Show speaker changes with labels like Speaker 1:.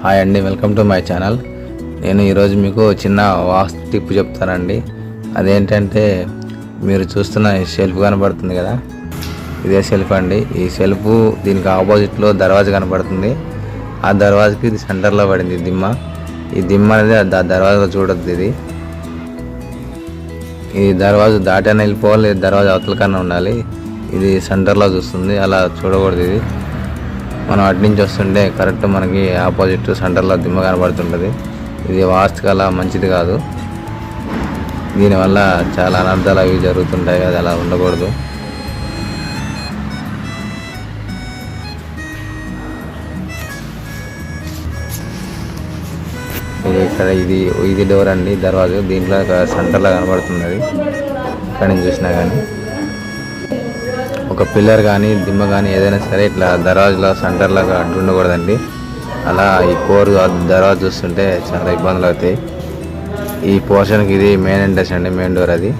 Speaker 1: Hi అండి, welcome to my channel. నేను ఈరోజు మీకు చిన్న వాస్తు టిప్ చెప్తానండి. అదేంటంటే మీరు చూస్తున్న ఈ షెల్ఫ్ కనబడుతుంది కదా, ఇదే షెల్ఫ్ అండి. ఈ షెల్ఫ్ దీనికి ఆపోజిట్లో దర్వాజా కనబడుతుంది. ఆ దర్వాజకి ఇది సెంటర్లో పడింది దిమ్మ. ఈ దిమ్మ అనేది ఆ దర్వాజా చూడద్దు. ఈ దర్వాజా దాటైనా వెళ్ళిపోవాలి, దర్వాజా అవతల కన్నా ఉండాలి. ఇది సెంటర్లో చూస్తుంది, అలా చూడకూడదు. ఇది మనం అటు నుంచి వస్తుంటే కరెక్ట్ మనకి ఆపోజిట్ సెంటర్లో దిమ్మ కనబడుతుంటుంది. ఇది వాస్తుకలా మంచిది కాదు. దీనివల్ల చాలా అనర్థాలు అవి జరుగుతుంటాయి. అది అలా ఉండకూడదు. ఇది డోర్ అండి, దర్వాజా. దీంట్లో సెంటర్లో కనబడుతుంది. అది ఇక్కడి నుంచి చూసినా కానీ ఒక పిల్లర్ కానీ దిమ్మ కానీ ఏదైనా సరే ఇట్లా దర్వాజాలో సెంటర్లాగా అడ్డు ఉండకూడదండి. అలా ఈ కోర్ దర్వాజా చూస్తుంటే చాలా ఇబ్బందులు అవుతాయి. ఈ పోర్షన్కి ఇది మెయిన్ ఎంట్రన్స్ అండి, మెయిన్ డోర్ అది.